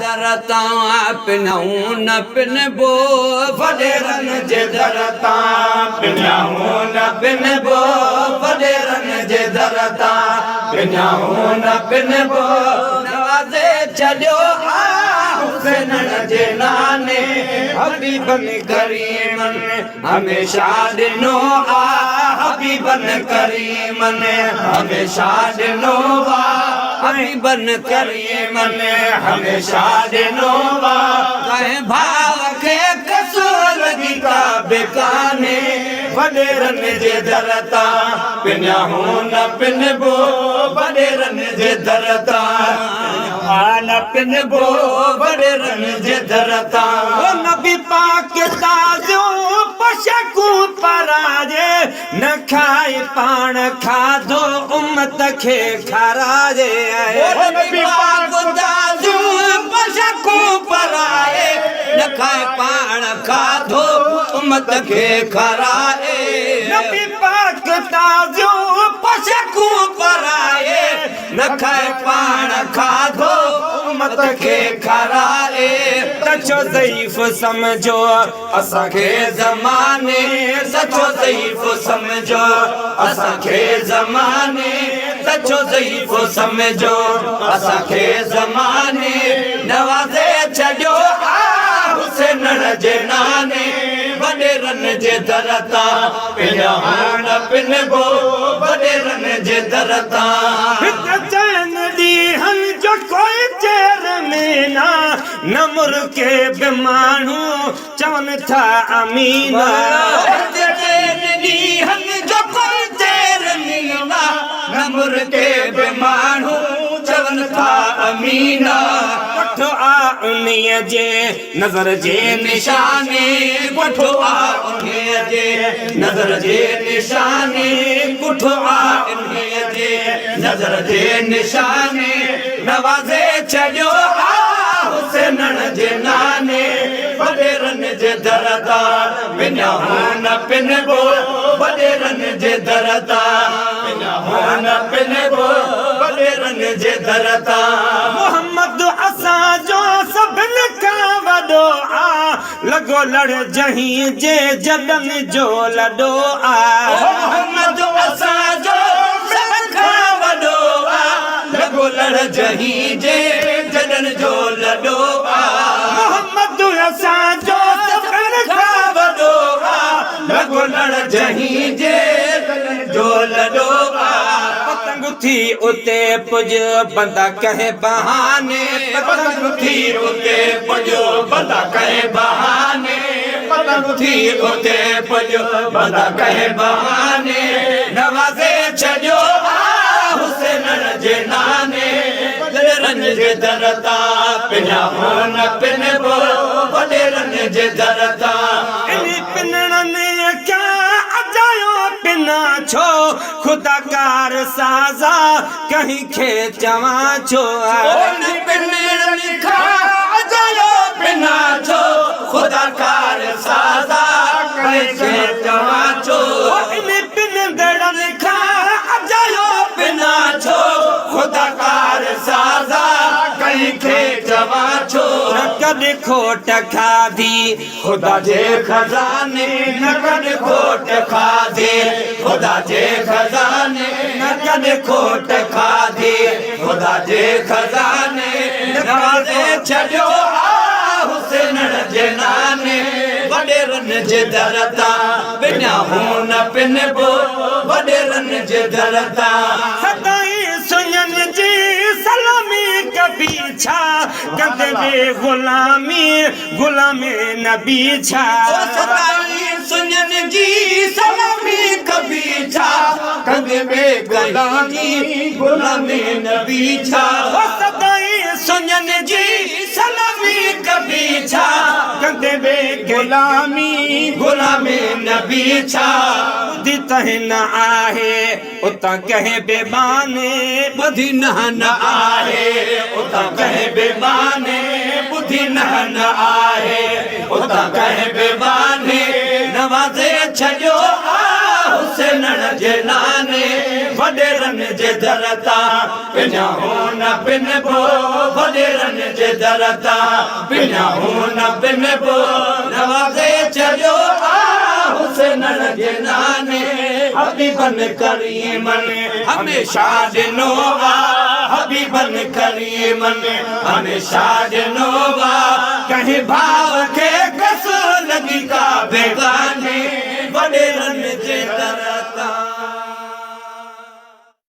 दरता पिनऊं न पिनबो वडेरन जे दरता पिनऊं न पिनबो वडेरन जे दरता पिनऊं न पिनबो नवाज़े छॾियो हुसैन जे नाने हबीबन करीमन हमेशा ॾिनो हबीबन करीमन हमेशा ॾिनो हबीबन करीमन हमेशा ॾिनो कंहिं भाव खे कसूर लॻी का बेकाने वडेरन जे दरता पिनऊं न पिनबो वडेरन जे दरता न पिनबो वडेरन जे दरता नबी पाक ताज़ो पशकू पराजे न खाए पाण खाधो उम्मत खे खाराजे नबी पाक ताज़ो पशकू पराए न खाए पाण खाधो उम्मत खे खाराए नबी पाक ताज़ो पशकू पराए न खाए पाण खाधो उम्मत खे खाराए सचो ज़ईफ़ समझो असांखे ज़माने सचो ज़ईफ़ समझो असांखे ज़माने सचो ज़ईफ़ समझो असांखे ज़माने नवाज़े छॾियो हुसैन जे नाने वडेरन जे दरता पिनऊं न पिनबो वडेरन जे दरता चैन ॾींहं जो कोई चेर में न मुर्के बि माण्हू चवनि था अमीना ॾींहं जो कोई चेर में न मुर्के बि माण्हू चवनि था अमीना वठो उन्हीअ जे नज़र जे निशाने वठो उन्हीअ जे नज़र जे निशाने वठो उन्हीअ जे नज़र जे निशाने नवाज़े छॾियो हुसैन जे नाने वडेरन जे दरता पिनऊं न पिनबो वडेरन जे दरता पिनऊं न पिनबो वडेरन जे दरता मोहम्मद असांजो सभिनि खां वॾो लॻो लड़ जहीं जे जॾन जो लॾो मोहम्मद असांजो सभिनि खां वॾो लॻो लड़ जहीं जे जॾन जो लॾो मोहम्मद असांजो सभिनि खां वॾो लॻो लड़ जहीं जे जॾन जो लॾो पतंग थी उते पुज बंदा कहे बहाने पतंग थी उते पुज बंदा कहे बहाने पतंग थी उते पुज बंदा कहे बहाने नवाज़े छॾियो हुसैन जे नाने वडेरन जे दरता पिनऊं न पिनबो वडेरन जे दरता इन पिनण में क्या अजायो पिना छो खुदा कार साज़ा कहीं खे चवां छो इन पिनण खां अजायो पिना छो खुदा कार साज़ा कहीं खे चवां छो इन पिनण खां अजायो पिना छो खुदा कार साज़ा कहीं खे चवां छो न कॾहिं खोट खाधी खुदा जे खज़ाने न कॾहिं खोट खाधी खुदा जे खज़ाने न कॾहिं खोट खाधी खुदा जे खज़ाने नवाज़े छॾियो हुसैन जे नाने वडेरन जे दरता पिनऊं न पिनबो वडेरन जे दरता सदाई सुञनि जी सलामी कबी छा कंदे में गुलामी नबी छा सदाई सुञनि जी सलामी कबी छा कंदे में गुलामी नबी छा सदाई सुञनि जी सलामी कबी छा कंदे में गुलामी नबी छा ॿुधी तहे न आहे उतां कंहिं बेमाने ॿुधी न आहे उतां कंहिं बेमाने ॿुधी न आहे उतां कंहिं बेमाने नवाज़े छॾियो हुसैन जे नाने वडेरन जे दरता पिन्या हो न पिन बो वडेरन जे दरता पिन्या हो न पिन बो नवाज़े चढ़ियो हुसैन जे नाने हबीबन करीमन हमेशा ॾिनो हबीबन करीमन हमेशा ॾिनो कंहिं भाव खे